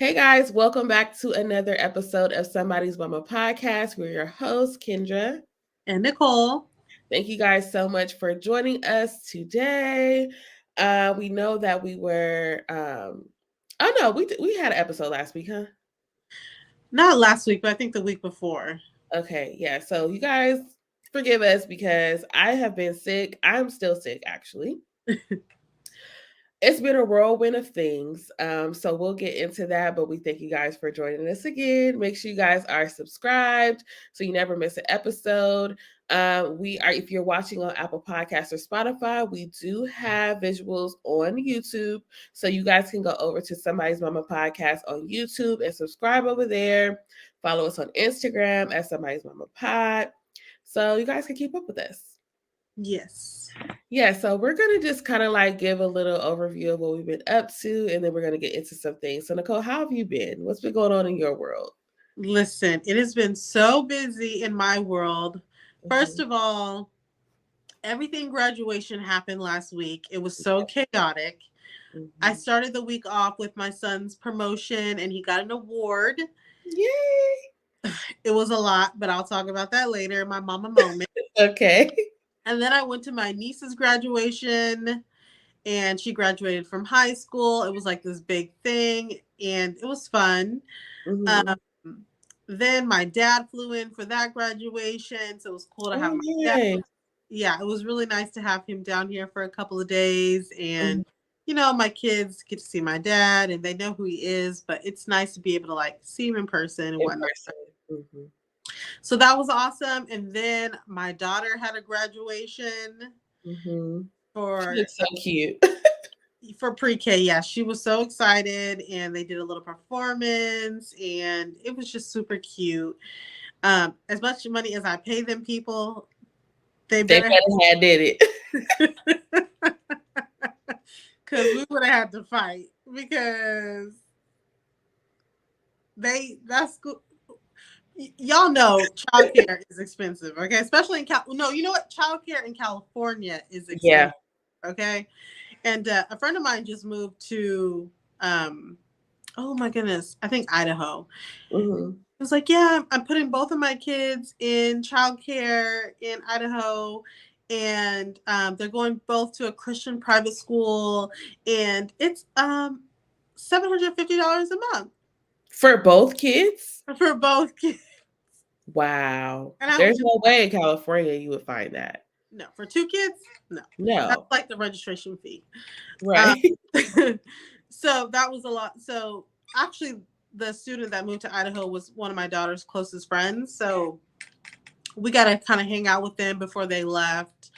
Hey guys, welcome back to another episode of Somebody's Mama podcast. We're your hosts, Kendra and Nicole. Thank you guys so much for joining us today. We know that we were. Oh no, we had an episode last week, huh? Not last week, but I think the week before. Okay, yeah. So you guys forgive us because I have been sick. I'm still sick, actually. It's been a whirlwind of things. So we'll get into that, but we thank you guys for joining us again. Make sure you guys are subscribed so you never miss an episode. We are, if you're watching on Apple Podcasts or Spotify, we do have visuals on YouTube. So you guys can go over to Somebody's Mama Podcast on YouTube and subscribe over there. Follow us on Instagram at Somebody's Mama Pod. So you guys can keep up with us. Yes. Yeah, so we're gonna just kind of like give a little overview of what we've been up to, and then we're gonna get into some things. So, Nicole, how have you been? What's been going on in your world? Listen, it has been so busy in my world. First Mm-hmm. of all, everything graduation happened last week. It was so chaotic. I Mm-hmm. started the week off with my son's promotion and he got an award. Yay! It was a lot, but I'll talk about that later, my mama moment. Okay. And then I went to my niece's graduation and she graduated from high school. It was like this big thing and it was fun. Mm-hmm. Um, then my dad flew in for that graduation, so it was cool to have Oh, my dad. yay! Yeah, it was really nice to have him down here for a couple of days, Mm-hmm. and my kids get to see my dad, and they know who he is. But it's nice to be able to like see him in person and In whatnot. person. Mm-hmm. So that was awesome. And then my daughter had a graduation Mm-hmm. She for looks so cute. pre-K. Yeah, she was so excited, and they did a little performance, and it was just super cute. As much money as I pay them people, they They better better had did it. because we would have had to fight because that's good. Y'all know childcare is expensive, okay? Especially in no, you know what? Childcare in California is Yeah. expensive, okay? And a friend of mine just moved to, oh my goodness, I think Idaho. Mm-hmm. It was like, yeah, I'm putting both of my kids in childcare in Idaho, and they're going both to a Christian private school, and it's $750 a month For both kids? for both kids. Wow. And I was There's just no way in California you would find that. no, for two kids, no, that's No. like the registration fee. Um, Right. so that was a lot. So actually, the student that moved to Idaho was one of my daughter's closest friends. So we got to kind of hang out with them before they left.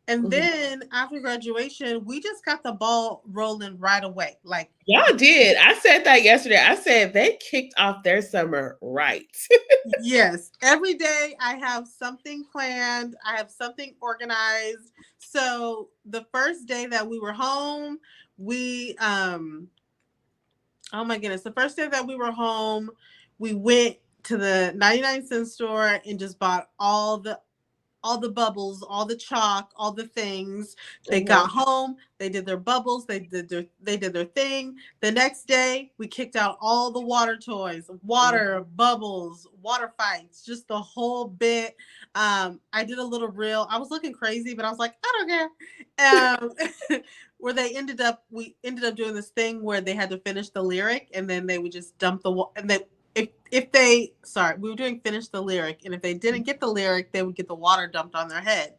And Mm-hmm. then after graduation, we just got the ball rolling right away. Like, Y'all did. I said that yesterday. I said they kicked off their summer right. yes, every day I have something planned, I have something organized. So the first day that we were home, we oh my goodness, the first day that we were home, we went to the 99-cent store and just bought all the bubbles, all the chalk, all the things. They Uh-huh. got home, they did their bubbles, they did their thing. The next day, we kicked out all the water toys, water, bubbles, water fights, just the whole bit. I did a little reel. I was looking crazy, but I was like, I don't care. Where we ended up doing this thing where they had to finish the lyric and then they would just dump and they if they sorry we were doing finish the lyric, and if they didn't get the lyric they would get the water dumped on their head.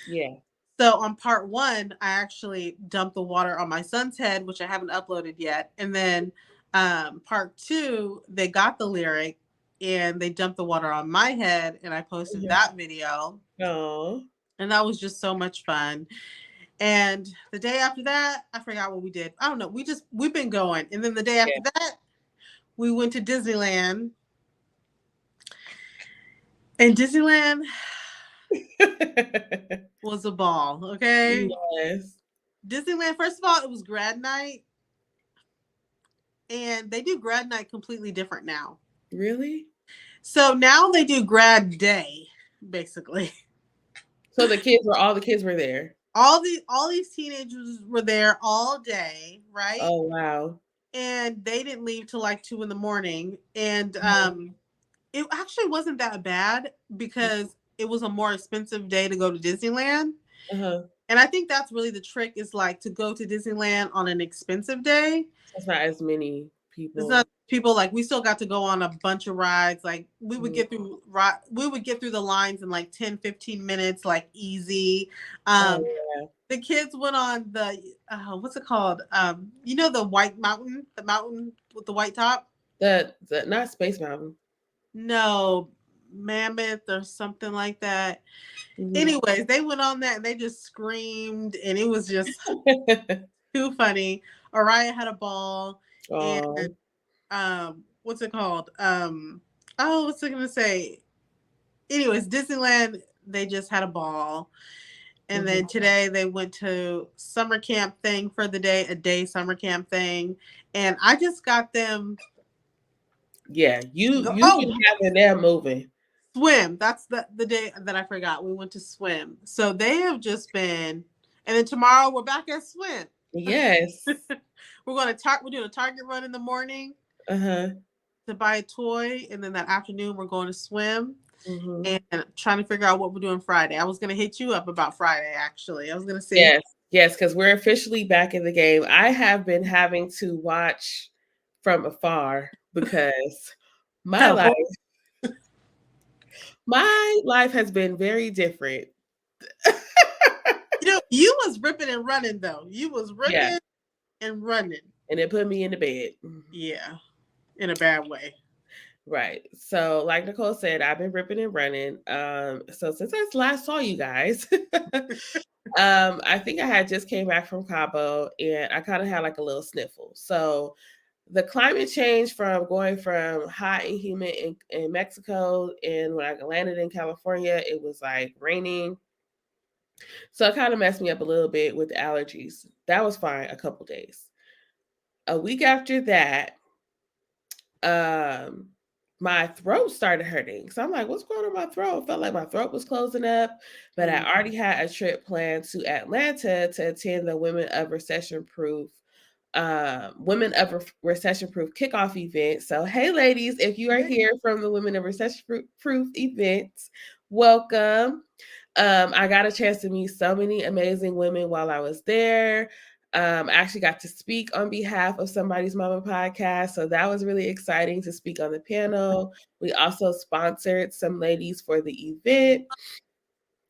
Yeah. So on part one I actually dumped the water on my son's head, which I haven't uploaded yet, and then part two they got the lyric and they dumped the water on my head, and I posted Yeah. that video, Oh. and that was just so much fun. And the day after that I forgot what we did. I don't know, we've been going, and then the day Yeah. after that we went to Disneyland. And Disneyland was a ball, okay? Yes. Disneyland, first of all, it was grad night, and they do grad night completely different now. Really? So now they do grad day, basically. So all the kids were there. All these teenagers were there all day, right? Oh wow. and they didn't leave till like 2 in the morning. And it actually wasn't that bad because it was a more expensive day to go to Disneyland. Uh-huh. And I think that's really the trick, is like to go to Disneyland on an expensive day. It's not as many It's people. not people, like we still got to go on a bunch of rides. Like Mhm. we would get through the lines in like 10, 15 minutes, like easy. Oh Um yeah. the kids went on the what's it called? The white mountain, the mountain with the white top? The not Space Mountain. No, Mammoth or something like that. Hmm. Anyways, they went on that and they just screamed, and it was just too funny. Araya had a ball. And Oh. what's it called? Oh, what's I gonna say? Anyways, Disneyland, they just had a ball. And Hmm. then today they went to summer camp thing for the day, a day summer camp thing. And I just got them Yeah, you've oh, been having them moving. swim. That's the day that I forgot. We went to swim. So they have just been, and then tomorrow we're back at swim. Yes. We're doing a Target run in the morning Uh-huh. to buy a toy, and then that afternoon we're going to swim Hmm. and trying to figure out what we're doing Friday. I was gonna hit you up about Friday actually. I was gonna see. Yes. Yes, because we're officially back in the game. I have been having to watch from afar because my life Oh, my life has been very different. you was ripping and running though. You was Yeah, ripping and running. and it put me in the bed. Yeah, in a bad way. Right. So, like Nicole said, I've been ripping and running. So since I last saw you guys, I think I had just came back from Cabo and I kind of had like a little sniffle. So the climate change from going from hot and humid in Mexico, and when I landed in California, it was like raining. So it kind of messed me up a little bit with the allergies. That was fine a couple days. A week after that, um my throat started hurting. So I'm like, what's going on with my throat? I felt like my throat was closing up, but I Mm. already had a trip planned to Atlanta to attend the Women of Recession Proof kickoff event. So, hey, ladies, if you are Yeah. here from the Women of Recession Proof events, welcome. I got a chance to meet so many amazing women while I was there. I actually got to speak on behalf of Somebody's Mama podcast. So that was really exciting to speak on the panel. We also sponsored some ladies for the event.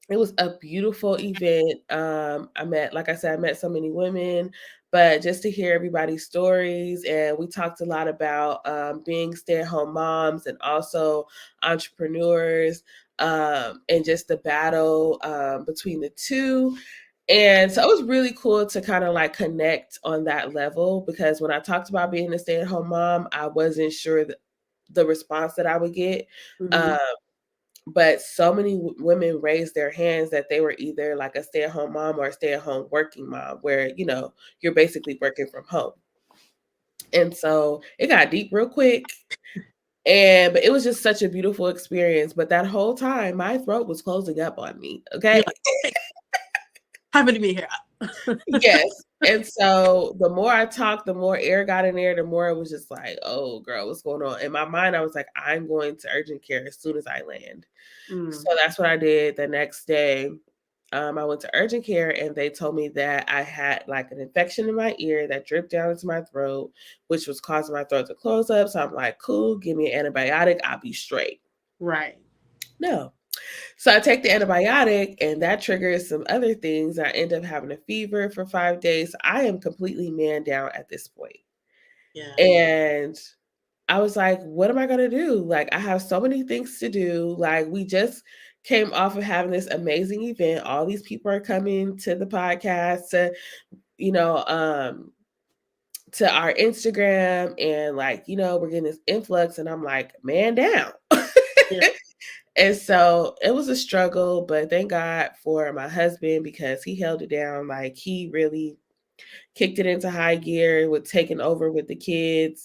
It was a beautiful event. I met, like I said, I met so many women, but just to hear everybody's stories, and we talked a lot about being stay-at-home moms and also entrepreneurs, and just the battle between the two. And so it was really cool to kind of like connect on that level because when I talked about being a stay-at-home mom, I wasn't sure the response that I would get. Mm-hmm. Um, but so many women raised their hands that they were either like a stay-at-home mom or a stay-at-home working mom where you're basically working from home. And so it got deep real quick, but it was just such a beautiful experience. But that whole time my throat was closing up on me. You're Okay. like, hey, happy to be here. Yes. And so the more I talked, the more air got in there, the more it was just like, oh girl, what's going on? In my mind, I was like, I'm going to urgent care as soon as I land. So Mm. that's what I did the next day. I went to urgent care and they told me that I had like an infection in my ear that dripped down into my throat, which was causing my throat to close up. So I'm like, cool, give me an antibiotic, I'll be straight. Right. No. So I take the antibiotic and that triggers some other things. I end up having a fever for 5 days. I am completely man down at this point. Yeah. And I was like, what am I going to do? Like, I have so many things to do. Like, we just came off of having this amazing event. All these people are coming to the podcast you know, um, to our Instagram and like, we're getting this influx and I'm like, man down. Yeah. And so it was a struggle, but thank God for my husband because he held it down. Like he really kicked it into high gear with taking over with the kids.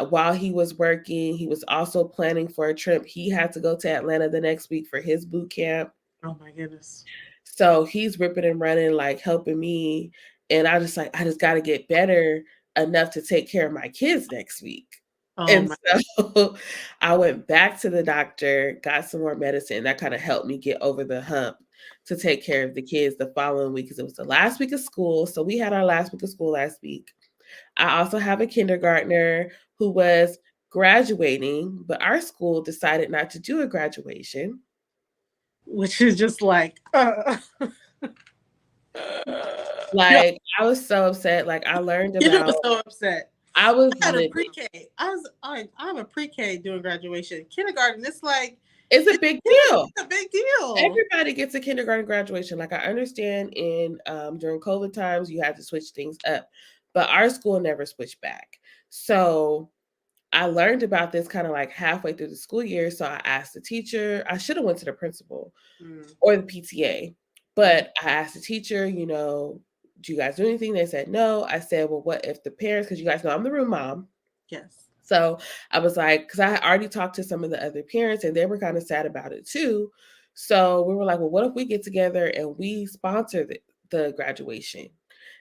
While he was working, he was also planning for a trip. He had to go to Atlanta the next week for his boot camp. Oh my goodness. So he's ripping and running, like helping me. And I just got to get better enough to take care of my kids next week. Oh And my. so I went back to the doctor, got some more medicine that kind of helped me get over the hump to take care of the kids the following week because it was the last week of school. So we had our last week of school last week. I also have a kindergartner who was graduating, but our school decided not to do a graduation. Which is just like, yeah, Like I was so upset. Like I learned you about were so upset. I was I had a livid. pre-K. I have a pre-K doing graduation. Kindergarten, it's like, It's a it's, big yeah, deal. it's a big deal. Everybody gets a kindergarten graduation. Like I understand in during COVID times you had to switch things up, but our school never switched back. So I learned about this kind of like halfway through the school year. So I asked the teacher. I should have went to the principal Mm, or the PTA, mm, but I asked the teacher, do you guys do anything? They said no. I said, well, what if the parents? Because you guys know I'm the room mom. yes. So I was like, because I had already talked to some of the other parents and they were kind of sad about it too. So we were like, well, what if we get together and we sponsor the graduation?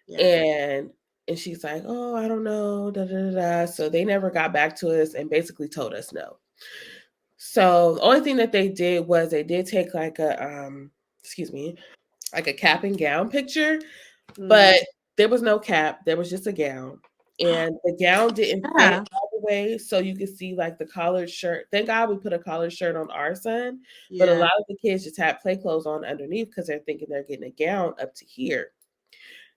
Yeah. And and she's like, oh, I don't know, da da da da. So they never got back to us and basically told us no. So the only thing that they did was they did take like excuse me, like a cap and gown picture, Mm. but there was no cap, there was just a gown. And the gown didn't fit Yeah. all the way, so you could see like the collared shirt. Thank God we put a collared shirt on our son, but a Yeah. lot of the kids just had play clothes on underneath because they're thinking they're getting a gown up to here.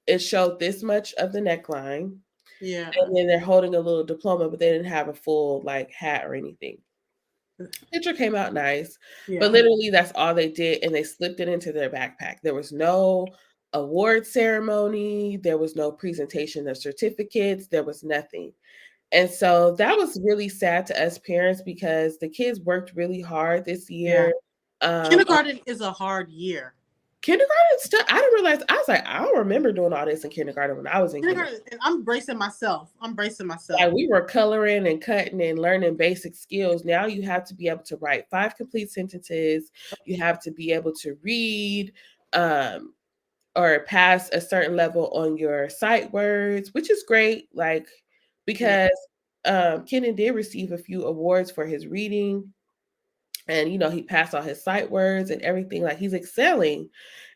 It showed this much of the neckline, Yeah. and then they're holding a little diploma, but they didn't have a full like hat or anything. Picture came out nice, but Yeah. literally that's all they did, and they slipped it into their backpack. There was no award ceremony, there was no presentation of certificates, there was nothing. And so that was really sad to us parents because the kids worked really hard this Yeah. year. On Kindergarten is a hard year. kindergarten stuff, I didn't realize. I was like, I don't remember doing all this in kindergarten when I was in kindergarten. Kindergarten, and I'm bracing myself. I'm bracing myself. Like we were coloring and cutting and learning basic skills. Now you have to be able to write 5 complete sentences. You have to be able to read, um, or pass a certain level on your sight words, which is great. Like Yeah. because Kenan did receive a few awards for his reading, and he passed all his sight words and everything. Like he's excelling,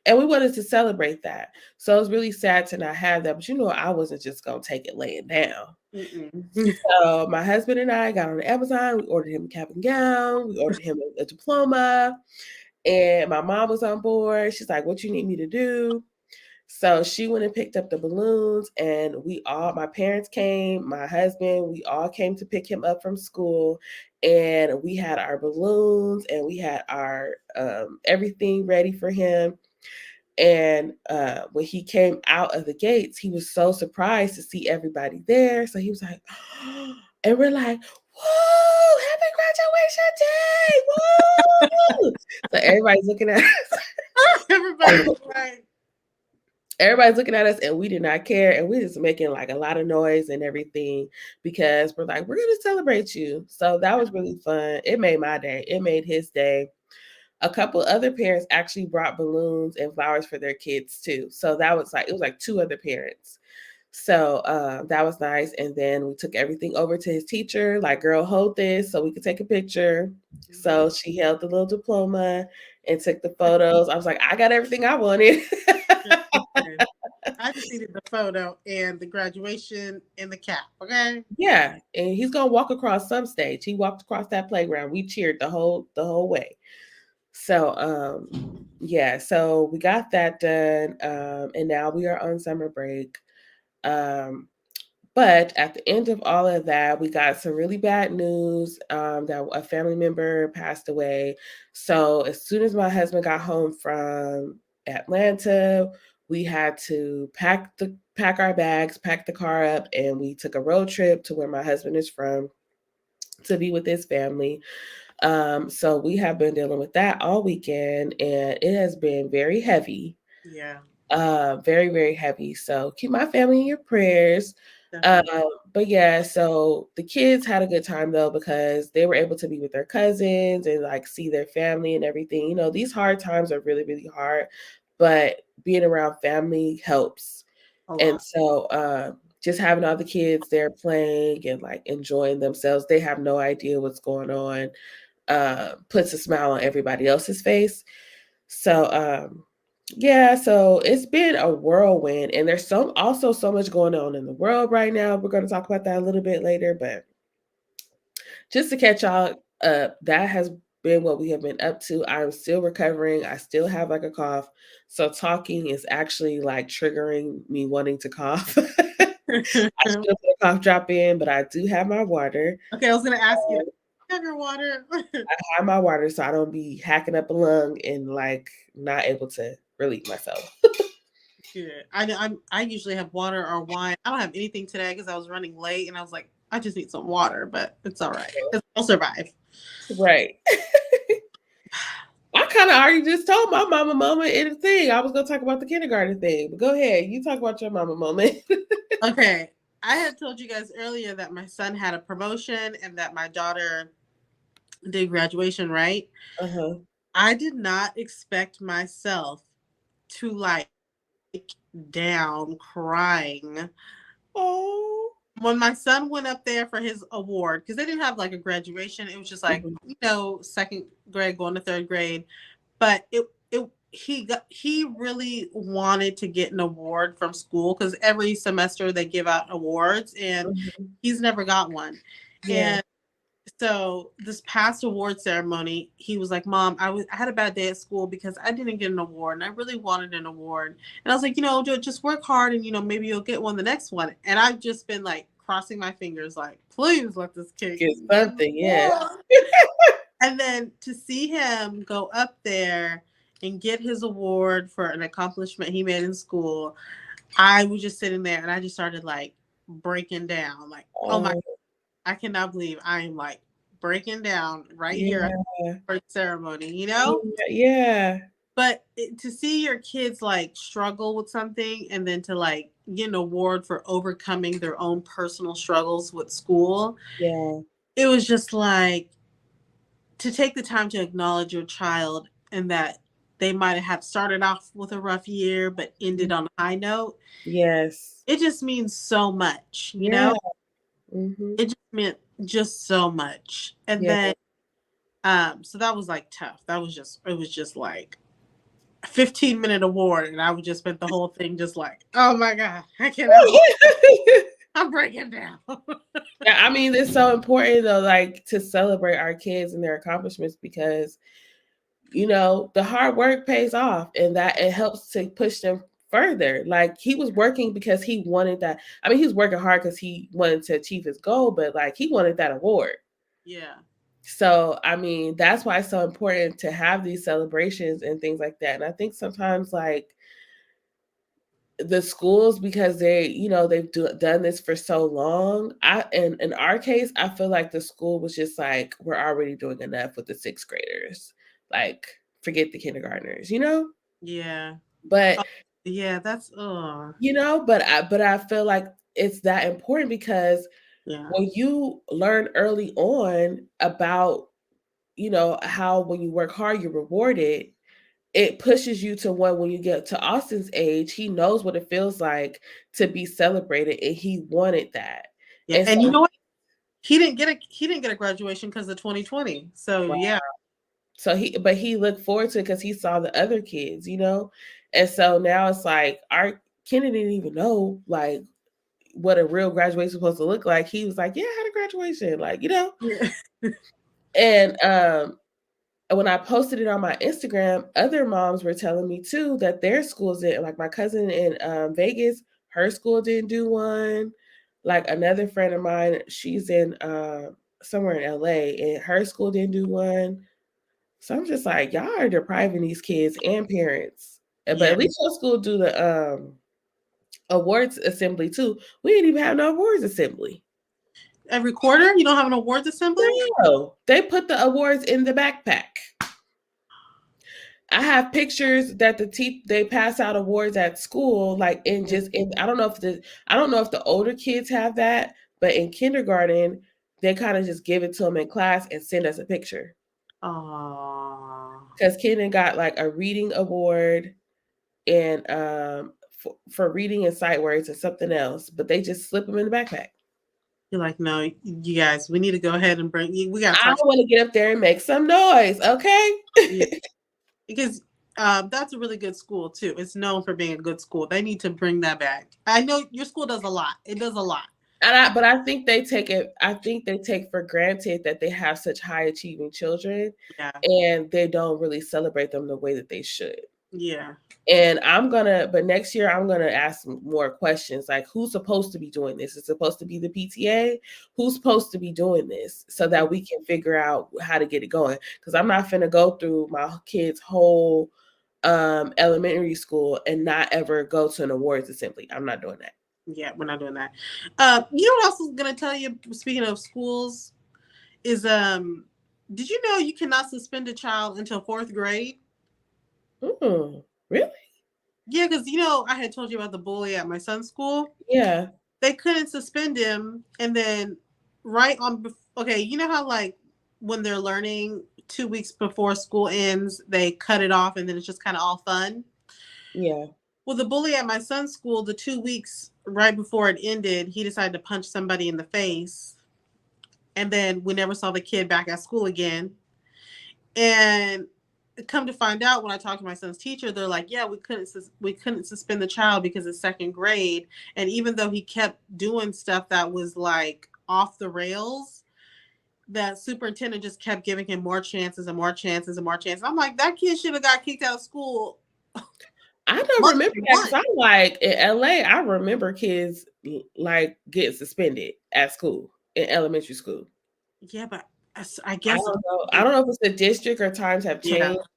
and we wanted to celebrate that. So it was really sad to not have that. But I wasn't just gonna take it laying down. Mm-mm. So my husband and I got on Amazon. We ordered him a cap and gown. We ordered him a diploma. And my mom was on board. She's like, "What you need me to do?" So she went and picked up the balloons, and my parents came, my husband, we all came to pick him up from school, and we had our balloons and we had our everything ready for him. And when he came out of the gates, he was so surprised to see everybody there. So he was like, and we're like, "Whoa, happy graduation day! Woo!" So everybody's looking at Everybody us. was like, Everybody's looking at us and we did not care. And we're just making like a lot of noise and everything because we're like, we're going to celebrate you. So that was really fun. It made my day. It made his day. A couple other parents actually brought balloons and flowers for their kids too. So that was like, it was like two other parents. So that was nice. And then we took everything over to his teacher, like, girl, hold this so we could take a picture. So she held the little diploma and took the photos. I was like, I got everything I wanted. "Listen, I just needed the photo and the graduation and the cap. Okay. Yeah, and he's gonna walk across some stage. He walked across that playground. We cheered the whole way. So yeah, so we got that done. And now we are on summer break. Um but at the end of all of that, we got some really bad news that a family member passed away. So as soon as my husband got home from Atlanta, we had to pack our bags, pack the car up, and we took a road trip to where my husband is from to be with his family. So we have been dealing with that all weekend, and it has been very heavy, Yeah, very, very heavy. So keep my family in your prayers. Um, definitely. but yeah, so the kids had a good time though because they were able to be with their cousins and like see their family and everything. These hard times are really, really hard, but being around family helps. A And lot. so just having all the kids there playing and like enjoying themselves. They have no idea what's going on. Puts a smile on everybody else's face. So yeah, so it's been a whirlwind, and there's so much going on in the world right now. We're going to talk about that a little bit later, but just to catch y'all up, that has been what we have been up to. I'm still recovering. I still have like a cough. So talking is actually like triggering me wanting to cough. I should have put a cough drop in, but I do have my water. Okay, I was gonna ask you, have your water? I have my water so I don't be hacking up a lung and like not able to relieve myself. Good. I usually have water or wine. I don't have anything today because I was running late and I was like, I just need some water, but it's all right. I'll survive. Right. I kind of already just told my mama moment in the thing. I was gonna talk about the kindergarten thing, but go ahead. You talk about your mama moment. Okay. I had told you guys earlier that my son had a promotion and that my daughter did graduation, right? Uh-huh. I did not expect myself to like down crying Oh. when my son went up there for his award, because they didn't have like a graduation. It was just like, Mhm. second grade going to third grade. But he really wanted to get an award from school because every semester they give out awards and Mhm. he's never got one. Yeah. And so this past award ceremony, he was like, "Mom, I had a bad day at school because I didn't get an award, and I really wanted an award." And I was like, just work hard, and maybe you'll get one the next one. And I've just been like crossing my fingers, like, please let this kid Get get an something, yeah. award. And then to see him go up there and get his award for an accomplishment he made in school, I was just sitting there and I just started like breaking down, like, oh my, Oh, I cannot believe I am like breaking down right here yeah. for the ceremony. Yeah. But to see your kids like struggle with something and then to like get an award for overcoming their own personal struggles with school, Yeah. it was just like to take the time to acknowledge your child and that they might have started off with a rough year but ended on a high note. Yes. It just means so much. Yeah. Mhm. It just meant just so much. And Yeah. then so that was like tough. It was just like a 15-minute award and I would just spent the whole thing just like, oh my God, I cannot believe I'm breaking down. Yeah, I mean, it's so important though, like to celebrate our kids and their accomplishments because the hard work pays off and that it helps to push them further. Like he was working because he wanted that. I mean, he was working hard because he wanted to achieve his goal, but like he wanted that award. Yeah. So, I mean, that's why it's so important to have these celebrations and things like that. And I think sometimes, like, the schools, because done this for so long, in our case, I feel like the school was just like, we're already doing enough with the sixth graders. Like, forget the kindergartners. Yeah. But Oh, yeah, that's oh but I feel like it's that important because yeah. when you learn early on about how when you work hard you're rewarded, it pushes you to when you get to Austin's age, he knows what it feels like to be celebrated and he wanted that. Yeah. And And you so know what? He didn't get a graduation because of 2020. So wow. yeah. He looked forward to it because he saw the other kids. And so now it's like our Kenny didn't even know like what a real graduation is supposed to look like. He was like, yeah, I had a graduation, Yeah. and when I posted it on my Instagram, other moms were telling me too that their schools didn't. Like my cousin in Vegas, her school didn't do one. Like another friend of mine, she's in somewhere in LA, and her school didn't do one. So I'm just like, y'all are depriving these kids and parents. But Yeah. at least your school do the awards assembly too. We didn't even have no awards assembly. Every quarter, you don't have an awards assembly? No, they put the awards in the backpack. I have pictures that they pass out awards at school, like in Yeah. just in I don't know if the older kids have that, but in kindergarten they kind of just give it to them in class and send us a picture. Oh. Because Kenan got like a reading award and for reading and sight words and something else, but they just slip them in the backpack. You're like, no, you guys, we need to go ahead and bring. We got to I start. want to get up there and make some noise, okay? Yeah, because that's a really good school too. It's known for being a good school. They need to bring that back. I know your school does a lot. It does a lot. But I think they take it. I think they take for granted that they have such high achieving children, Yeah, and they don't really celebrate them the way that they should. yeah, And but next year I'm gonna ask more questions like who's supposed to be doing this? Is it supposed to be the PTA? Who's supposed to be doing this so that we can figure out how to get it going? Because I'm not finna go through my kids' whole elementary school and not ever go to an awards assembly. I'm not doing that. yeah. We're not doing that. You know what else I was gonna tell you? Speaking of schools, is did you know you cannot suspend a child until fourth grade? Really? Yeah, because you know I had told you about the bully at my son's school. Yeah. They couldn't suspend him, and then right on. Okay, you know how like when they're learning 2 weeks before school ends, they cut it off, and then it's just kind of all fun. Yeah. Well, the bully at my son's school, the 2 weeks right before it ended, he decided to punch somebody in the face, and then we never saw the kid back at school again. And come to find out, when I talked to my son's teacher, they're like, "Yeah, we couldn't suspend the child because it's second grade, and even though he kept doing stuff that was like off the rails, that superintendent just kept giving him more chances and more chances and more chances." I'm like, that kid should have got kicked out of school. I don't Month remember that because one. I'm like in LA. I remember kids like getting suspended at school in elementary school. Yeah, but I I guess don't know. I don't know if it's the district or times have yeah, changed,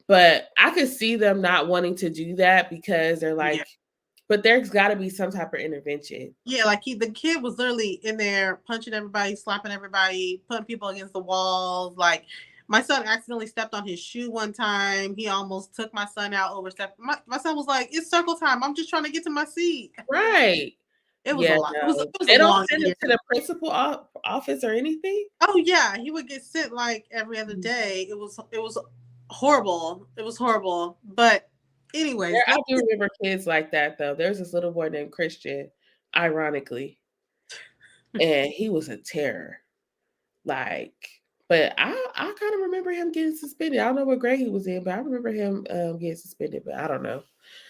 but I could see them not wanting to do that because they're yeah. like, but there's got to be some type of intervention. Yeah, like the kid was literally in there punching everybody, slapping everybody, putting people against the walls. Like my son accidentally stepped on his shoe one time. He almost took my son out, overstepped. My son was like, "It's circle time. I'm just trying to get to my seat." Right. It was a Yeah, lot. It was no. it was a They don't long send year. it to the principal office or anything. Oh yeah, he would get sent like every other day. It was horrible. It was horrible. But anyways, I let's do remember kids like that though. There's this little boy named Christian, ironically, and he was a terror. Like, but I kind of remember him getting suspended. I don't know what grade he was in, but I remember him getting suspended. But I don't know.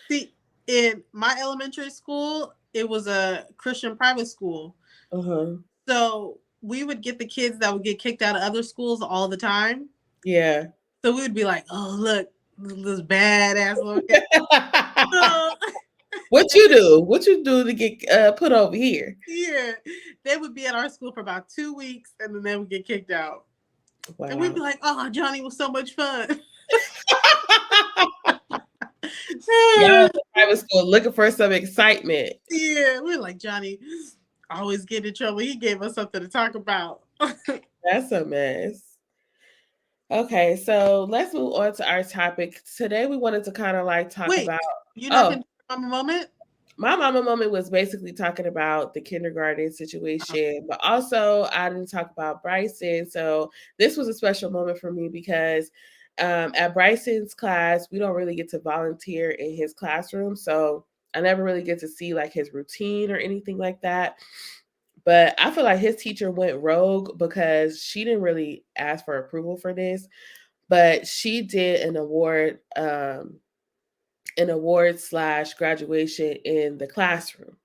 see in my elementary school, it was a Christian private school. Uh huh. So we would get the kids that would get kicked out of other schools all the time. Yeah. So we would be like, "Oh, look, this badass little guy." So, What you do? What you do to get put over here? yeah, they would be at our school for about 2 weeks, and then they would get kicked out. And we'd be Wow. like, "Oh, Johnny was so much fun." Y'all in private school looking for some excitement. Yeah, we're like, Johnny always get in trouble. He gave us something to talk about. That's a mess. Okay, so let's move on to our topic. Today we wanted to kind of like talk Wait, about you're not oh, going to have a moment? my mama moment was basically talking about the kindergarten situation, but also I didn't talk about Bryson. So this was a special moment for me because at Bryson's class, we don't really get to volunteer in his classroom. So I never really get to see like his routine or anything like that. But I feel like his teacher went rogue because she didn't really ask for approval for this, but she did an award slash graduation in the classroom.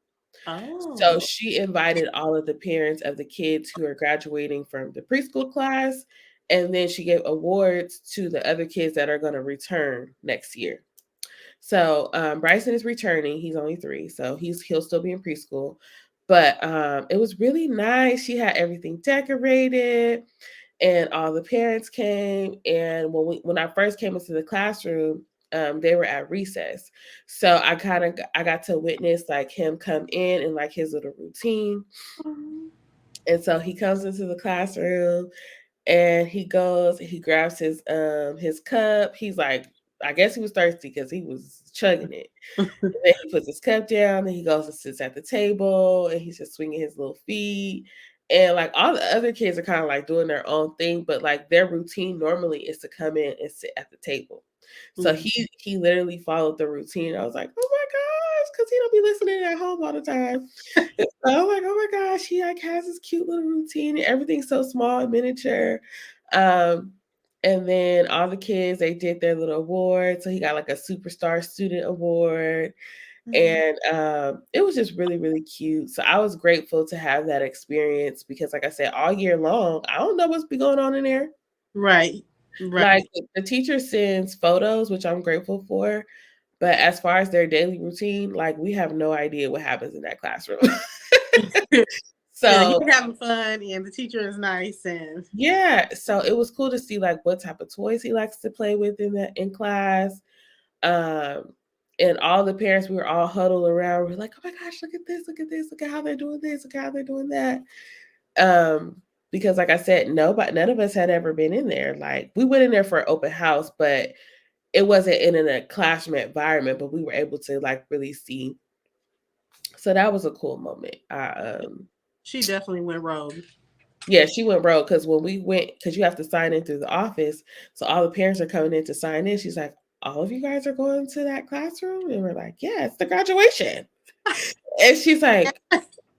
So Oh. she invited all of the parents of the kids who are graduating from the preschool class, and then she gave awards to the other kids that are going to return next year. So Bryson is returning. He's only 3, so he'll still be in preschool. But it was really nice. She had everything decorated, and all the parents came. And when I first came into the classroom, they were at recess, so I got to witness like him come in and like his little routine. And so he comes into the classroom and he grabs his cup. He's like, I guess he was thirsty because he was chugging it. And then he puts his cup down, and he goes and sits at the table, and he's just swinging his little feet. And like all the other kids are kind of like doing their own thing, but like their routine normally is to come in and sit at the table. So Mhm. he literally followed the routine. I was like, oh my because he don't be listening at home all the time. And so I'm like, oh my gosh, he like has this cute little routine. Everything's so small and miniature. Um, and then all the kids, they did their little award. So he got like a superstar student award. Mhm. And it was just really, really cute. So I was grateful to have that experience because, like I said, all year long, I don't know what's be going on in there. Right. Right. Like the teacher sends photos, which I'm grateful for, but as far as their daily routine, like we have no idea what happens in that classroom. Yeah, So you're having fun and the teacher is nice and yeah, so it was cool to see like what type of toys he likes to play with in class. Um, and all the parents, we were all huddled around. We're like, oh my gosh, look at this, look at this, look at how they're doing this, look at how they're doing that. Um, because like I said, none of us had ever been in there. Like we went in there for an open house, but it wasn't in a classroom environment, but we were able to like really see. So that was a cool moment. she definitely went rogue. Yeah, she went broke because when we went, because you have to sign in through the office, so all the parents are coming in to sign in. She's like, "All of you guys are going to that classroom," and we're like, "Yeah, it's the graduation." And she's like,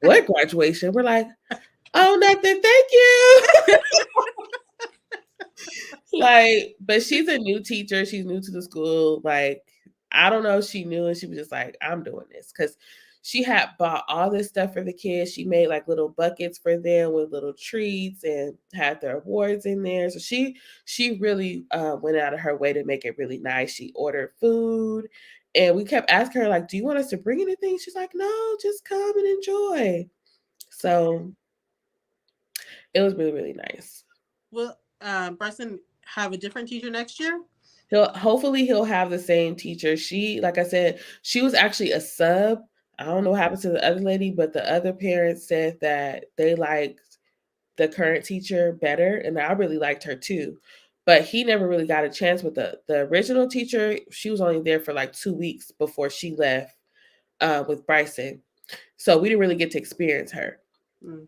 "What graduation?" We're like, "Oh, nothing. Thank you." Like, but she's a new teacher. She's new to the school. Like, I don't know if she knew, and she was just like, I'm doing this because she had bought all this stuff for the kids. She made like little buckets for them with little treats and had their awards in there. So she really went out of her way to make it really nice. She ordered food, and we kept asking her like, "Do you want us to bring anything?" She's like, "No, just come and enjoy." So it was really really nice. Will Bryson have a different teacher next year? He'll have the same teacher. She, like I said, she was actually a sub. I don't know what happened to the other lady, but the other parents said that they liked the current teacher better, and I really liked her too. But he never really got a chance with the original teacher. She was only there for like 2 weeks before she left with Bryson, so we didn't really get to experience her. Mm.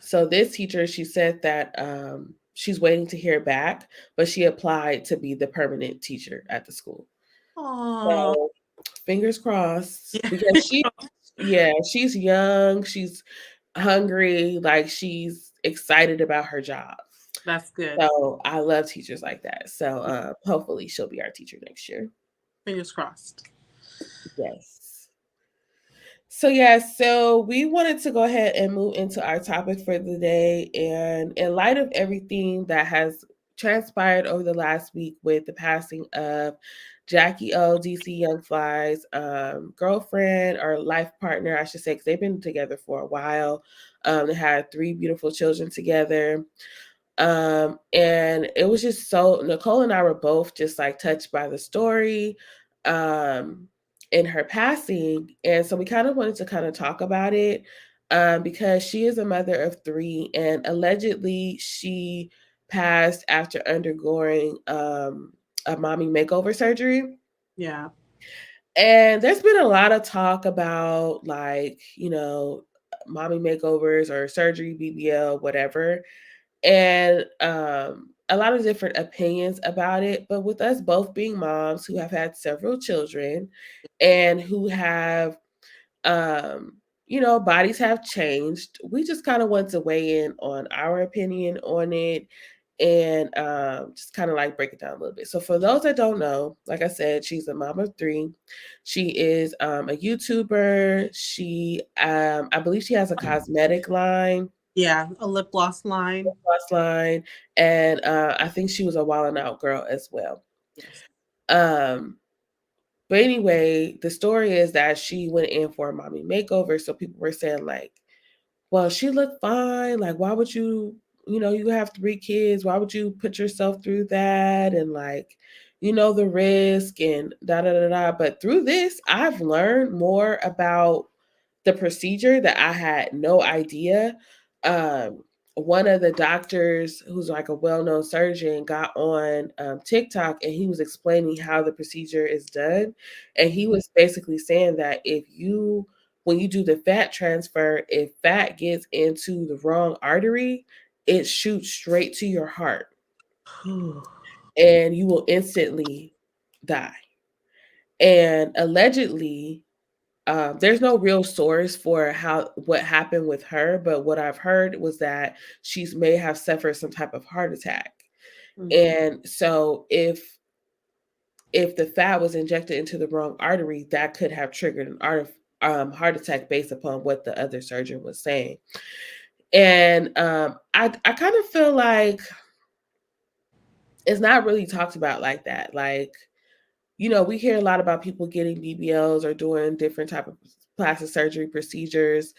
So this teacher, she said that she's waiting to hear back, but she applied to be the permanent teacher at the school. Oh, So fingers crossed yeah. because yeah, she's young, she's hungry, like she's excited about her job. That's good. So I love teachers like that. So hopefully she'll be our teacher next year. Fingers crossed. Yes. So yeah, so we wanted to go ahead and move into our topic for the day. And in light of everything that has transpired over the last week with the passing of Jacky Oh, DC Young Fly's girlfriend or life partner, I should say, because they've been together for a while. They had three beautiful children together. And it was just so Nicole and I were both just like touched by the story um in her passing. And so we kind of wanted to kind of talk about it because she is a mother of three and allegedly she passed after undergoing a mommy makeover surgery. Yeah. And there's been a lot of talk about like, mommy makeovers or surgery, BBL, whatever, and a lot of different opinions about it. But with us both being moms who have had several children and who have, um, bodies have changed, we just kind of want to weigh in on our opinion on it and just kind of like break it down a little bit. So, for those that don't know, like I said, she's a mom of three. She is a YouTuber. I believe she has a cosmetic line, Yeah. A lip gloss line. plus line, and I think she was a Wild 'N Out girl as well. Yes. Um, but anyway, the story is that she went in for a mommy makeover. So people were saying like, "Well, she looked fine. Like, why would you? You have three kids. Why would you put yourself through that? And like, the risk and da da da da." But through this, I've learned more about the procedure that I had no idea. Um, One of the doctors, who's like a well-known surgeon, got on TikTok and he was explaining how the procedure is done, and he was basically saying that when you do the fat transfer, if fat gets into the wrong artery, it shoots straight to your heart, and you will instantly die. And allegedly, there's no real source for how what happened with her, but what I've heard was that she's may have suffered some type of heart attack. Mm. And so if the fat was injected into the wrong artery, that could have triggered an heart attack based upon what the other surgeon was saying. And I kind of feel like it's not really talked about like that. Like, we hear a lot about people getting BBLs or doing different type of plastic surgery procedures,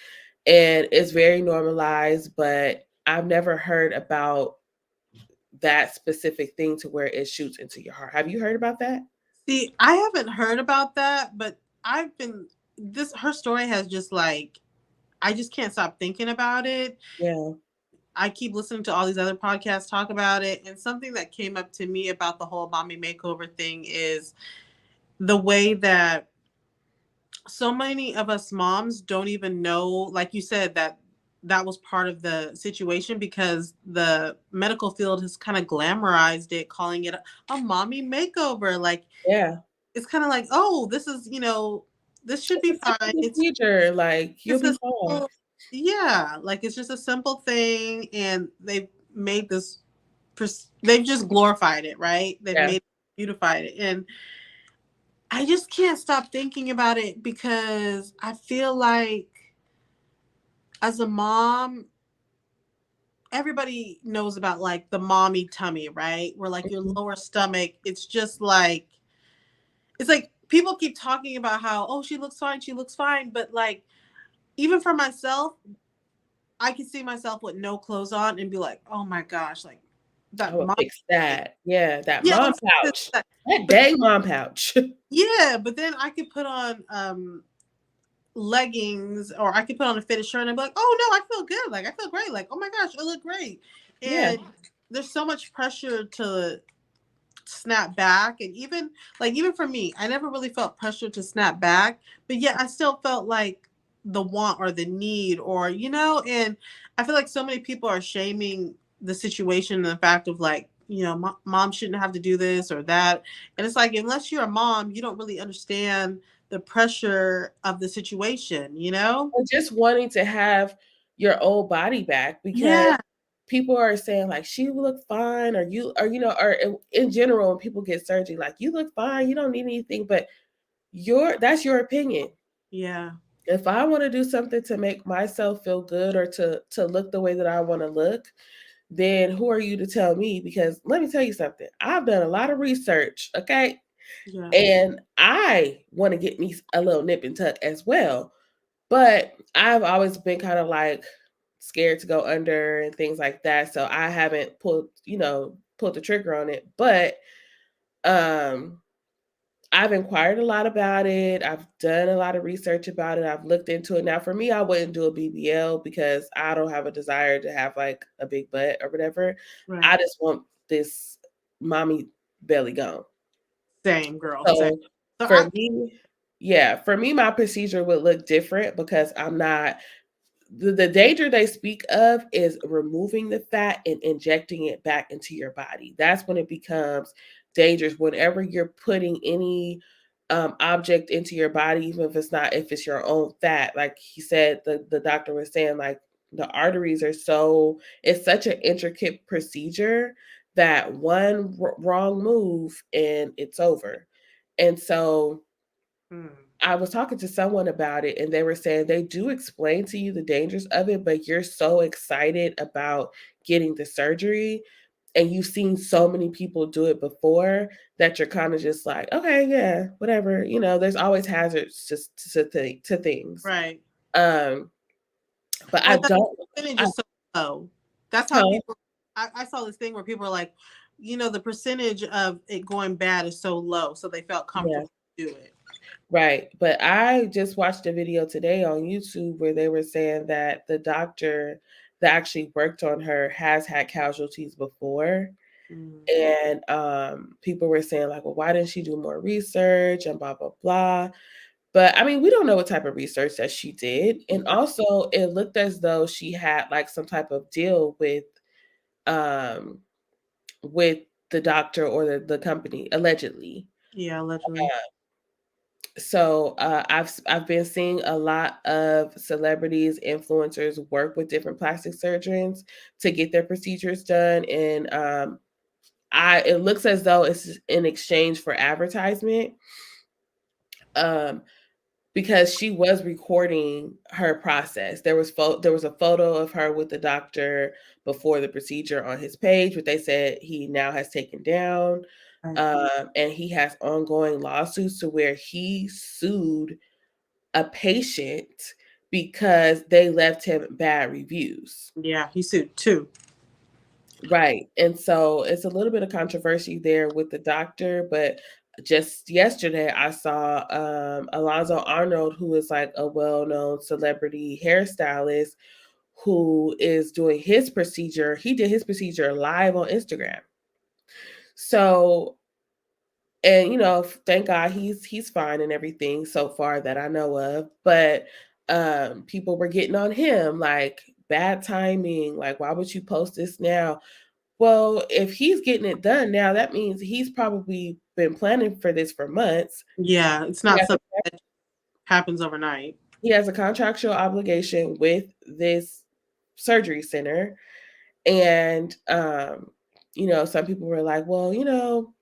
and it's very normalized, but I've never heard about that specific thing to where it shoots into your heart. Have you heard about that? See, I haven't heard about that, but I've been this her story has just like I just can't stop thinking about it. Yeah. I keep listening to all these other podcasts talk about it, and something that came up to me about the whole mommy makeover thing is the way that so many of us moms don't even know, like you said, that that was part of the situation because the medical field has kind of glamorized it, calling it a mommy makeover. Like Yeah. it's kind of like, oh, this is, this should It's be a simple fine. procedure. Like, you'll It's be a fine. simple, yeah, like it's just a simple thing, and they've made this, they've just glorified it, right? They've Yeah. made beautified it, and I just can't stop thinking about it because I feel like as a mom, everybody knows about like the mommy tummy, right? Where like your Mhm. lower stomach, it's like people keep talking about how, oh, she looks fine, but like even for myself, I can see myself with no clothes on and be like, oh my gosh, like I that would mom. fix that. Yeah, that Yeah, mom I'm saying pouch. that. That But dang mom pouch. yeah, but then I could put on leggings or I could put on a fitted shirt and be like, oh no, I feel good. Like I feel great. Like, oh my gosh, I look great. Yeah. And there's so much pressure to snap back. And even for me, I never really felt pressure to snap back, but yet I still felt like the want or the need or and I feel like so many people are shaming the situation and the fact of like, mom shouldn't have to do this or that. And it's like unless you're a mom, you don't really understand the pressure of the situation. Or just wanting to have your old body back, because Yeah, people are saying like she look fine, or in general when people get surgery, like, you look fine, you don't need anything, but that's your opinion. yeah, If I want to do something to make myself feel good or to look the way that I want to look, then who are you to tell me? Because let me tell you something. I've done a lot of research, okay? yeah, And I want to get me a little nip and tuck as well. But I've always been kind of like scared to go under and things like that. So I haven't pulled the trigger on it. But um I've inquired a lot about it. I've done a lot of research about it. I've looked into it. Now, for me, I wouldn't do a BBL because I don't have a desire to have like a big butt or whatever. I right. just want this mommy belly gone. Same girl, same. So So for me, yeah, for me, my procedure would look different because I'm not the danger they speak of is removing the fat and injecting it back into your body. That's when it becomes dangerous. Whenever you're putting any object into your body, even if it's your own fat, like he said, the doctor was saying, like, the arteries are it's such an intricate procedure that one wrong move and it's over. And so mm, I was talking to someone about it, and they were saying they do explain to you the dangers of it, but you're so excited about getting the surgery and you've seen so many people do it before that you're kind of just like, okay, yeah, whatever. There's always hazards to things. right. Um, but I Well, that don't, percentage I, is so low. That's how huh? people. I saw this thing where people are like, the percentage of it going bad is so low, so they felt Yeah, comfortable to do it. right. But I just watched a video today on YouTube where they were saying that the doctor that actually worked on her has had casualties before. Mm, And people were saying, like, well, why didn't she do more research and blah, blah, blah. But I mean, we don't know what type of research that she did. And right. also, it looked as though she had like some type of deal um, with the doctor or the company, allegedly. Yeah, allegedly. So I've been seeing a lot of celebrities, influencers work with different plastic surgeons to get their procedures done, and I it looks as though it's in exchange for advertisement. Um, because she was recording her process. There was a photo of her with the doctor before the procedure on his page, but they said he now has taken down. Right. And he has ongoing lawsuits to where he sued a patient because they left him bad reviews. Yeah, he sued too. Right. And so it's a little bit of controversy there with the doctor, but just yesterday I saw Alonzo Arnold, who is like a well-known celebrity hairstylist, who is doing his procedure. He did his procedure live on Instagram. So, and thank God he's fine and everything so far that I know of, but people were getting on him like bad timing, like why would you post this now? Well, if he's getting it done now, that means he's probably been planning for this for months. Yeah, it's He not has a, something that happens overnight. he has a contractual obligation with this surgery center. And, some people were like, well,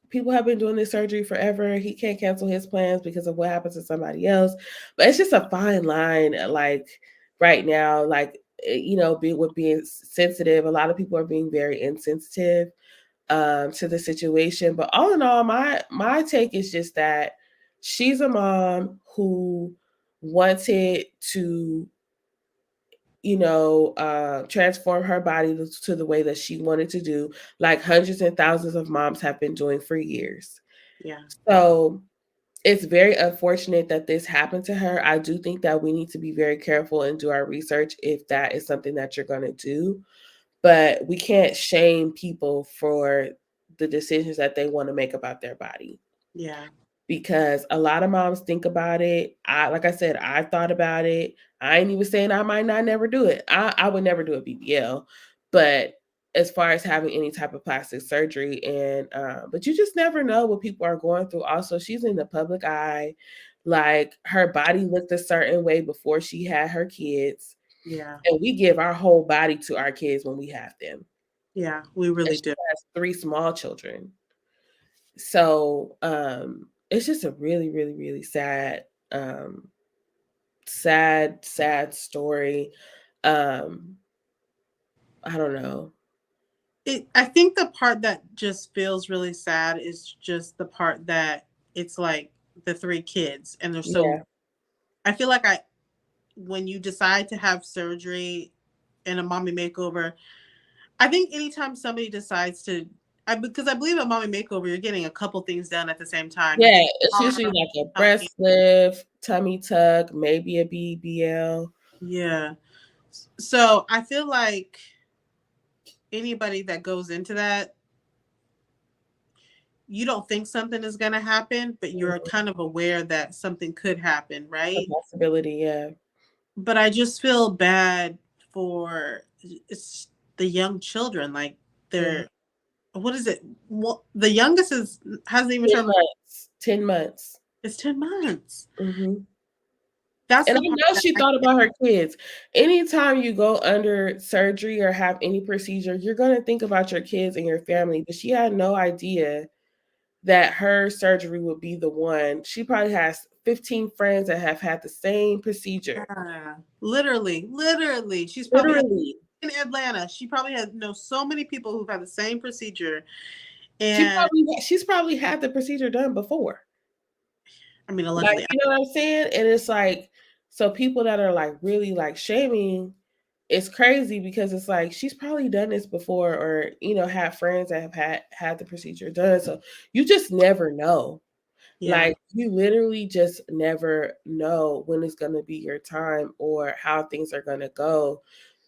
people have been doing this surgery forever. He can't cancel his plans because of what happens to somebody else. But it's just a fine line, like right now, like, being sensitive. A lot of people are being very insensitive to the situation. But all in all, my take is just that she's a mom who wanted to, transform her body to the way that she wanted to do, like hundreds and thousands of moms have been doing for years. Yeah, So it's very unfortunate that this happened to her. I do think that we need to be very careful and do our research if that is something that you're going to do, but we can't shame people for the decisions that they want to make about their body, yeah, because a lot of moms think about it. Like I said, I thought about it. I ain't even saying I might not never do it. I would never do a BBL, but as far as having any type of plastic surgery, and but you just never know what people are going through. Also, she's in the public eye. Like her body looked a certain way before she had her kids, yeah, and we give our whole body to our kids when we have them. yeah. We And really she do. has three small children. So it's just a really, really, really um, sad story. Um, I don't know. I think the part that just feels really sad is just the part that it's like the three kids and they're so. Yeah, I feel like when you decide to have surgery and a mommy makeover, I think anytime somebody decides to, because I believe a mommy makeover, you're getting a couple things done at the same time. You're yeah. getting It's arm, usually like a tummy. breast lift, tummy tuck, maybe a BBL. Yeah. So I feel like anybody that goes into that, you don't think something is going to happen, but you're Mhm. kind of aware that something could happen, A right? possibility, yeah. But I just feel bad for the young children. Like Mhm. they're, what is it? The youngest hasn't even 10 turned. months. 10 months. It's 10 months. Hmm. That's And the I part know that she I thought can't. about her kids. Anytime you go under surgery or have any procedure, you're going to think about your kids and your family. But she had no idea that her surgery would be the one. She probably has 15 friends that have had the same procedure. Yeah, literally. She's probably had Literally. in Atlanta. She probably had know so many people who've had the same procedure, She and probably she's probably had the procedure done before. I mean, Like, allegedly. you know what I'm saying? And it's like, so people that are like really like shaming, it's crazy because it's like she's probably done this before, or have friends that have had the procedure done. So you just never know. Yeah, Like, you literally just never know when it's going to be your time or how things are going to go.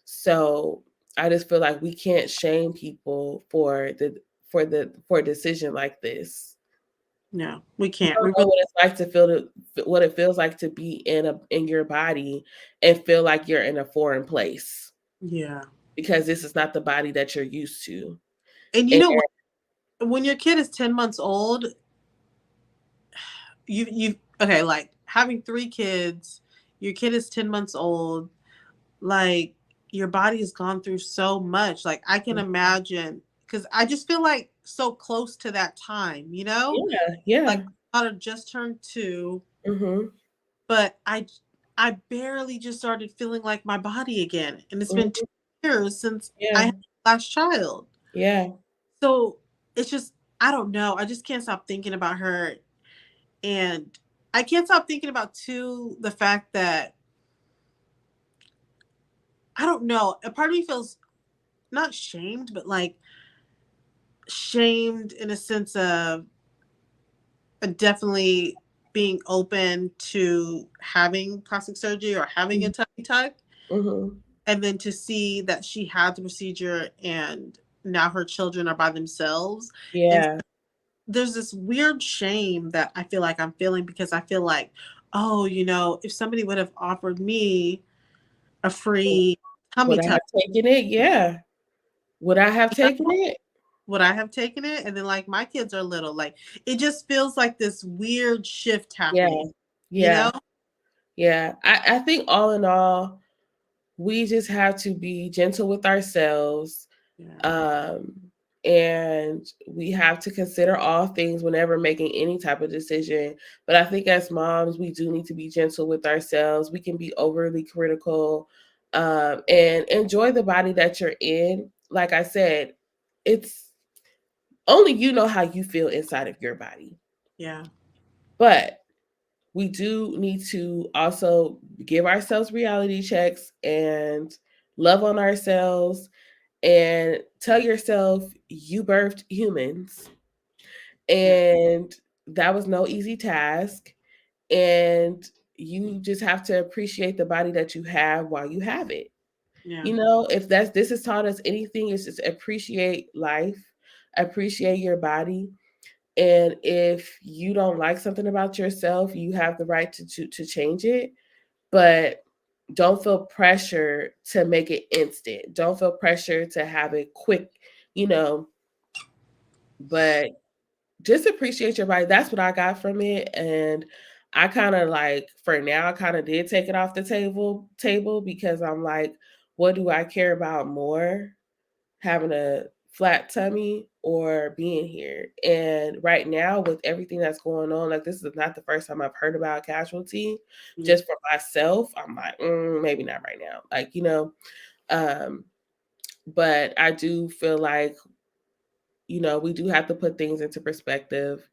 So I just feel like we can't shame people for a decision like this. no, we You can't. don't We know really, what it's like to what it feels like to be in your body and feel like you're in a foreign place, yeah. because this is not the body that you're used to. And you And know what? When your kid is 10 months old, you okay, like having 3 kids, your kid is 10 months old, like your body has gone through so much. Like I can imagine, because I just feel like so close to that time, you know? Yeah, Like yeah. my daughter just turned 2, Mhm. but I barely just started feeling like my body again. And it's been Mhm. 2 years since I Yeah. had my last child. Yeah. So it's just, I don't know. I just can't stop thinking about her. And I can't stop thinking about too the fact that I don't know. A part of me feels not shamed, but like shamed in a sense of definitely being open to having plastic surgery or having a tummy tuck, Mhm. and then to see that she had the procedure and now her children are by themselves. And Yeah. there's this weird shame that I feel like I'm feeling, because I feel like, oh, if somebody would have offered me a free tummy Would I tuck, have taken it? Yeah. Would I have you taken know, it? would I have taken it? And then, like, my kids are little. Like, it just feels like this weird shift Yeah. happening, you Yeah. know? Yeah. I think all in all, we just have to be gentle with ourselves. Yeah. Um, and we have to consider all things whenever making any type of decision. But I think as moms, we do need to be gentle with ourselves. We can be overly critical, and enjoy the body that you're in. Like I said, it's only you know how you feel inside of your body. Yeah. But we do need to also give ourselves reality checks and love on ourselves and tell yourself you birthed humans, Yeah. and that was no easy task, and you just have to appreciate the body that you have while you have it. Yeah. If this has taught us anything, it's just appreciate life, appreciate your body. And if you don't like something about yourself, you have the right to change it, but don't feel pressure to make it instant. Don't feel pressure to have it quick, you know, but just appreciate your body. That's what I got from it. And I kind of like for now I kind of did take it off the table because I'm like, what do I care about more? Having a flat tummy or being here? And right now with everything that's going on, like this is not the first time I've heard about casualty. Yeah. Just for myself, I'm like, maybe not right now. Um, but I do feel like, we do have to put things into perspective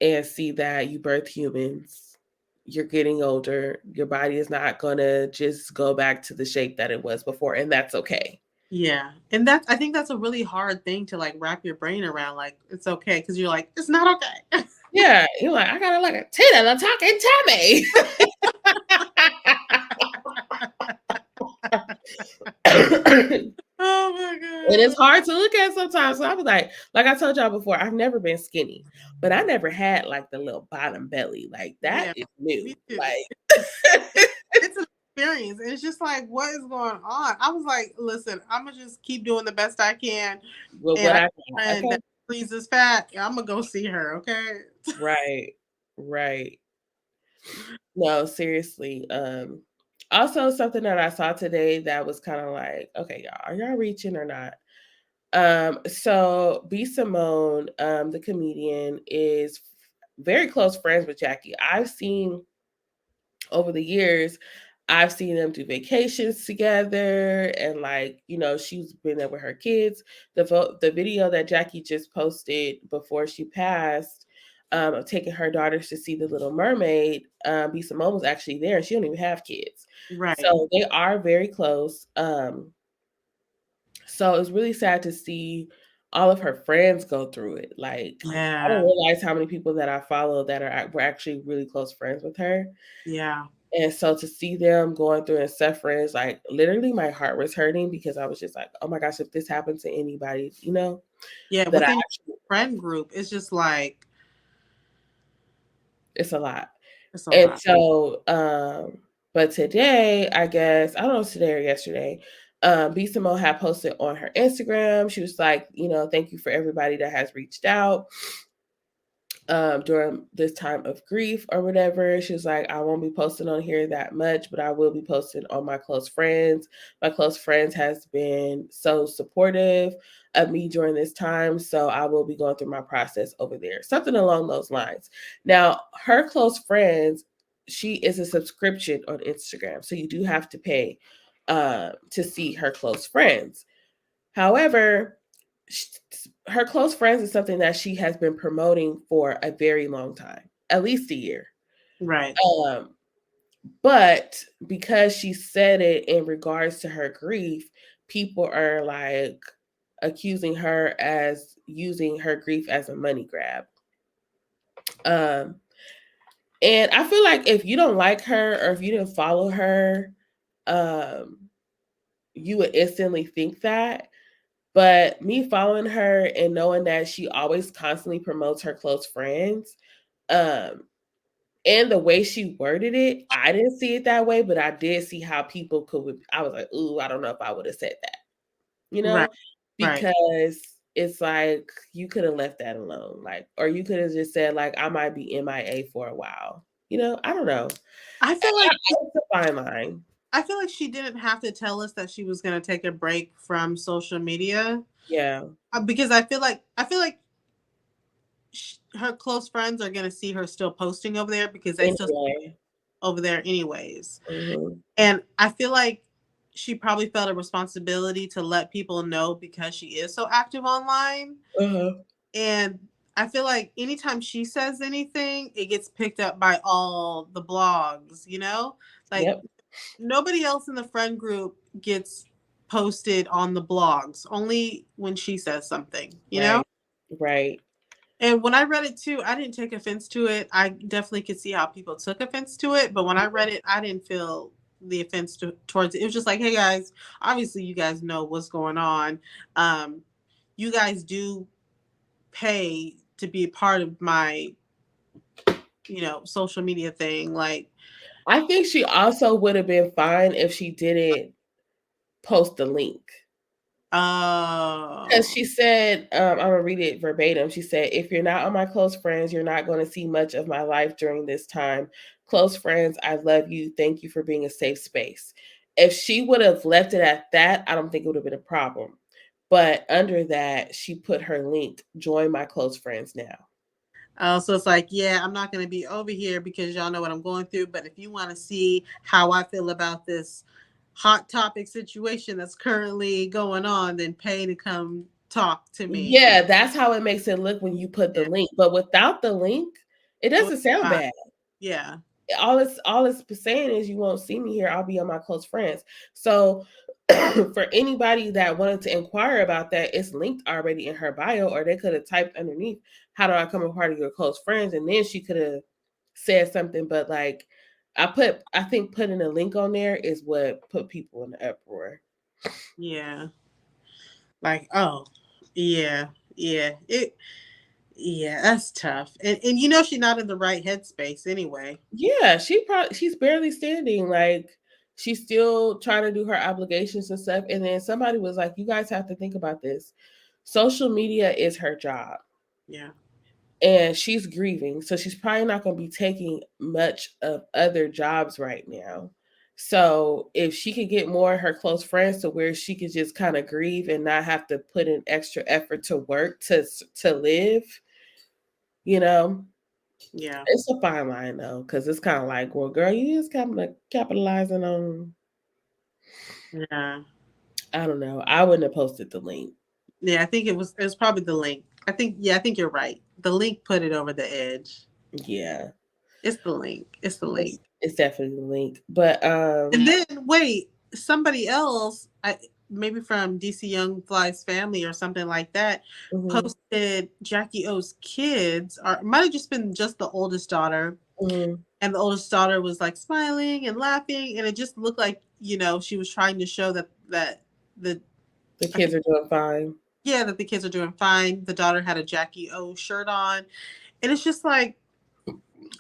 and see that you birth humans. You're getting older. Your body is not going to just go back to the shape that it was before, and that's okay. Yeah. And I think that's a really hard thing to like wrap your brain around. Like, it's okay. Cause you're like, it's not okay. Yeah, you're like, I got to like a 10 and a talking tummy. And Oh my it's God. hard to look at sometimes. So I was like I told y'all before, I've never been skinny, but I never had like the little bottom belly. Like that Yeah. is new. Me too. Like, It's an experience. And it's just like, what is going on? I was like, listen, I'm gonna just keep doing the best I can. with And what I I got a got. friend Okay. that pleases fat. I'm gonna go see her, okay? Right. Right. No, seriously. Also something that I saw today that was kind of like, okay, y'all, are y'all reaching or not? So B Simone, the comedian, is very close friends with Jackie. Over the years, I've seen them do vacations together, and she's been there with her kids. The video that Jackie just posted before she passed, of taking her daughters to see the Little Mermaid. B Simone was actually there, and she don't even have kids, Right. so they are very close. So it's really sad to see all of her friends go through it. Like, I didn't Yeah. realize how many people that I follow that were actually really close friends with her. Yeah. And so to see them going through and suffering is like literally my heart was hurting because I was just like, oh my gosh, if this happened to anybody, Yeah. that I Within your actually, friend group, it's just like, it's a lot. it's a And lot. so, but today, I guess, I don't know if today or yesterday, B Simone had posted on her Instagram. She was like, thank you for everybody that has reached out. during this time of grief or whatever. She was like, I won't be posting on here that much, but I will be posting on my close friends. My close friends has been so supportive of me during this time, so I will be going through my process over there. Something along those lines. Now, her close friends, she is a subscription on Instagram, so you do have to pay to see her close friends. However, her close friends is something that she has been promoting for a very long time, at least a year. Right. Um, but because she said it in regards to her grief, people are like accusing her as using her grief as a money grab. Um, and I feel like if you don't like her or if you didn't follow her, um, you would instantly think that. But me following her and knowing that she always constantly promotes her close friends, um, and the way she worded it, I didn't see it that way, but I did see how people could. I was like, ooh, I don't know if I would have said that, you Right. know, Right. because it's like you could have left that alone, like, or you could have just said like, I might be MIA for a while, I don't know. I feel like It's a fine line. I feel like she didn't have to tell us that she was going to take a break from social media, Yeah. because I feel like her close friends are going to see her still posting over there because they still Anyway. over there anyways. Mm-hmm. And I feel like she probably felt a responsibility to let people know because she is so active online. Uh-huh. And I feel like anytime she says anything, it gets picked up by all the blogs, you know? Like Yep. nobody else in the friend group gets posted on the blogs, only when she says something, you know? Right. Right. And when I read it too, I didn't take offense to it. I definitely could see how people took offense to it, but when I read it, I didn't feel the offense towards it. It was just like, hey guys, obviously you guys know what's going on. Um, you guys do pay to be a part of my, social media thing. Like, I think she also would have been fine if she didn't post the link. Because oh, she said, I'm gonna read it verbatim. She said, "If you're not on my close friends, you're not going to see much of my life during this time. Close friends, I love you. Thank you for being a safe space." If she would have left it at that, I don't think it would have been a problem. But under that, she put her link, join my close friends now. so it's like, yeah, I'm not going to be over here because y'all know what I'm going through. But if you want to see how I feel about this hot topic situation that's currently going on, then pay to come talk to me. Yeah, that's how it makes it look when you put the Yeah, link. But without the link, it it was doesn't sound fine. bad. Yeah, All it's saying is you won't see me here. I'll be on my close friends. So for anybody that wanted to inquire about that, it's linked already in her bio, or they could have typed underneath, "How do I become a part of your close friends?" And then she could have said something. But like I think putting a link on there is what put people in the uproar. yeah. Like, oh, yeah, yeah. Yeah, that's tough. And she's not in the right headspace anyway. Yeah, she's barely standing. Like she's still trying to do her obligations and stuff. And then somebody was like, "You guys have to think about this. Social media is her job, Yeah, and she's grieving, so she's probably not going to be taking much of other jobs right now. So if she could get more of her close friends to where she could just kind of grieve and not have to put in extra effort to work to live, you know." yeah, It's a fine line though, because it's kind of like, well, girl, you just kind of capitalizing on. yeah, I don't know. I wouldn't have posted the link. yeah. I think it was probably the link. I think you're right. The link put it over the edge. Yeah, It's the link. It's the it's link. it's definitely the link. But And then wait, somebody else, maybe from DC Young Fly's family or something like that, mhm, posted Jacky O's kids, or it might have just been just the oldest daughter, mhm, and the oldest daughter was like smiling and laughing, and it just looked like she was trying to show that the the I think kids are doing fine. yeah, that the kids are doing fine. The daughter had a Jacky O shirt on, and it's just like,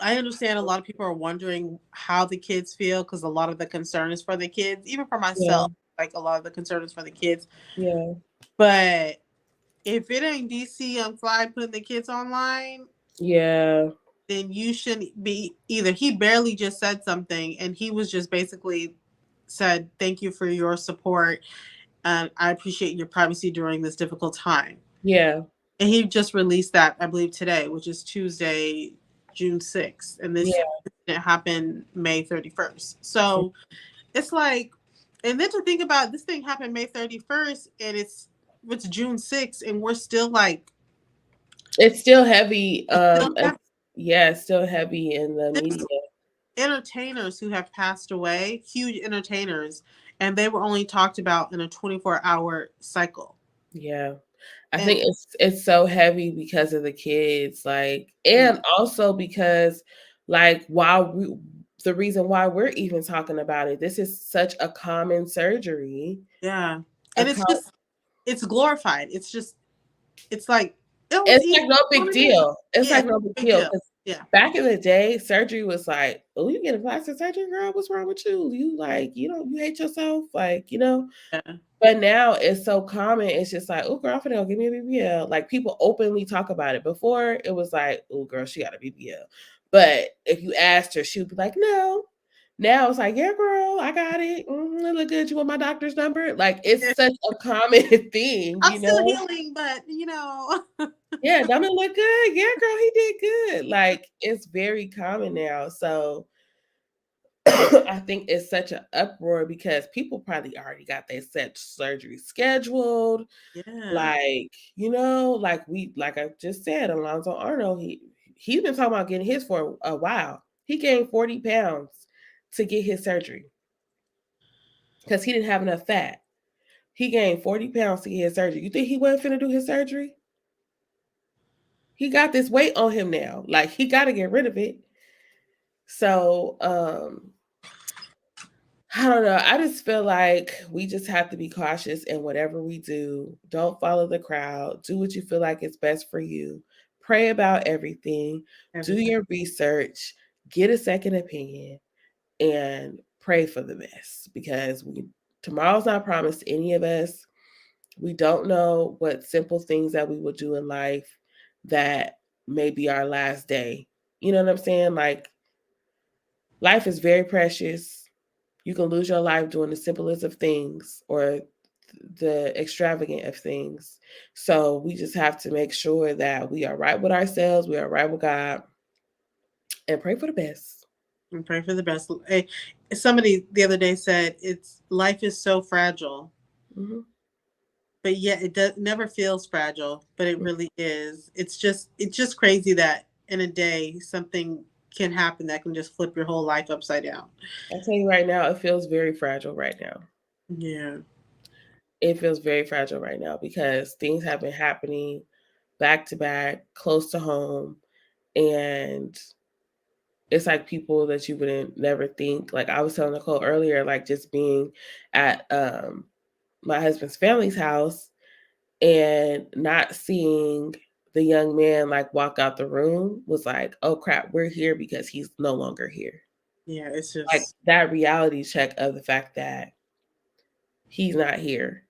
I understand a lot of people are wondering how the kids feel because a lot of the concern is for the kids, even for Yeah, myself. Like a lot of the concern is for the kids. yeah, But if it ain't DC Young Fly putting the kids online, Yeah. then you shouldn't be either. He barely just said something, and he was just basically said, "Thank you for your support, and I appreciate your privacy during this difficult time." Yeah. And he just released that, I believe, today, which is Tuesday, June 6th, and this Yeah. incident happened May 31st. So it's like, and then to think about this thing happened May 31st, and it's June 6th, and we're still like, It's still heavy. it's still Yeah, it's still heavy in the media. there's entertainers who have passed away, huge entertainers, and they were only talked about in a 24-hour cycle. Yeah. I And think it's so heavy because of the kids, like, and also because, like, the reason why we're even talking about it, this is such a common surgery. yeah, A and it's com- just, it's glorified. It's just, it's like, oh, it's it's easy. like no Go on big ahead. deal. It's Yeah, like no big big deal deal. because Yeah, back in the day, surgery was like, oh, you get a plastic surgery, girl. What's wrong with you? You like, you hate yourself, like. yeah, But now it's so common. It's just like, oh, girl, I'm finna go give me a BBL. Like people openly talk about it. Before it was like, oh, girl, she got a BBL. But if you asked her, she would be like, no. Now it's like, yeah, girl, I got it. It look good. You want my doctor's number? Like yeah. it's such a common thing, I'm you still know? healing, but Yeah, don't it look good? Yeah, girl, he did good. Like it's very common now. So I think it's such an uproar because people probably already got their set surgery scheduled. yeah, Like I just said, Alonzo Arnold, he's been talking about getting his for a while. He gained 40 pounds to get his surgery because he didn't have enough fat. He gained 40 pounds to get his surgery. You think he wasn't finna do his surgery? He got this weight on him now. Like he gotta get rid of it. So I don't know. I just feel like we just have to be cautious in whatever we do. Don't follow the crowd. Do what you feel like is best for you. Pray about everything. Do everything. your research. Get a second opinion and pray for the best because tomorrow's not promised to any of us. We don't know what simple things that we will do in life that may be our last day. You know what I'm saying? Like life is very precious. You can lose your life doing the simplest of things or the extravagant of things. So we just have to make sure that we are right with ourselves, we are right with God, and pray for the best. And pray for the best. Hey, somebody the other day said it's life is so fragile, Hmm. but yet never feels fragile, but it really is. It's just crazy that in a day something can happen that can just flip your whole life upside down. I tell you right now, it feels very fragile right now. Yeah, It feels very fragile right now because things have been happening back to back, close to home, and it's like people that you wouldn't never think. Like I was telling Nicole earlier, like just being at my husband's family's house and not seeing the young man like walk out the room was like, oh crap, we're here because he's no longer here. yeah, it's Like just, that reality check of the fact that he's not here.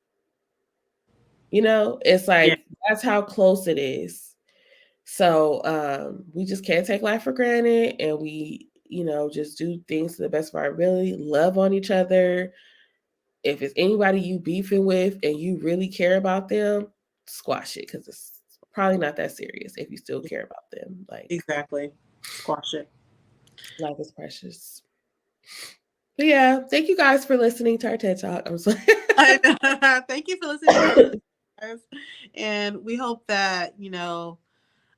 It's yeah, like that's how close it is. So we just can't take life for granted and we just do things to the best of our ability, love on each other. If it's anybody you beefing with and you really care about them, squash it because it's probably not that serious if you still care about them. Like exactly. Squash it. life is precious. But yeah, thank you guys for listening to our TED Talk. I'm sorry. I know. Thank you for listening to our guys, and we hope that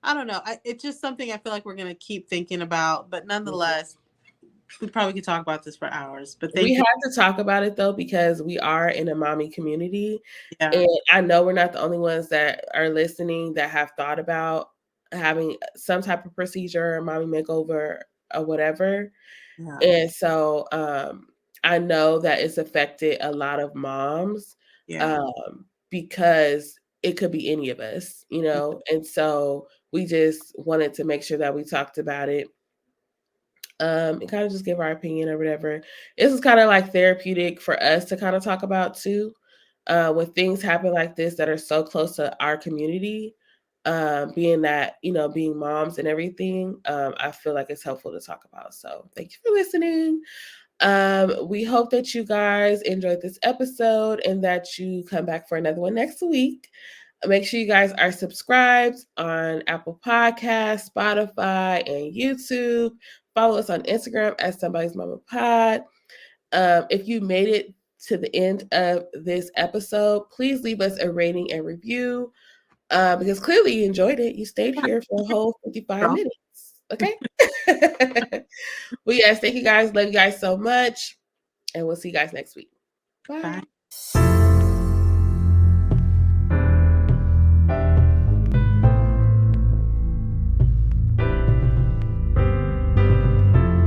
I don't know. It's just something I feel like we're gonna keep thinking about, but nonetheless, we probably could talk about this for hours. But We thank you. have to talk about it though because we are in a mommy community, Yeah, and I know we're not the only ones that are listening that have thought about having some type of procedure, mommy makeover, or whatever. yeah, And so I know that it's affected a lot of moms yeah. because it could be any of us. And so we just wanted to make sure that we talked about it and kind of just give our opinion or whatever. This is kind of like therapeutic for us to kind of talk about too. When things happen like this that are so close to our community, being that, being moms and everything, I feel like it's helpful to talk about. So thank you for listening. We hope that you guys enjoyed this episode and that you come back for another one next week. Make sure you guys are subscribed on Apple Podcasts, Spotify, and YouTube. Follow us on Instagram at Somebody's Mama Pod. If you made it to the end of this episode, please leave us a rating and review, because clearly you enjoyed it. You stayed here for a whole 55 Girl. minutes. Okay. Well, yes, thank you guys. Love you guys so much. And we'll see you guys next week. Bye. Bye.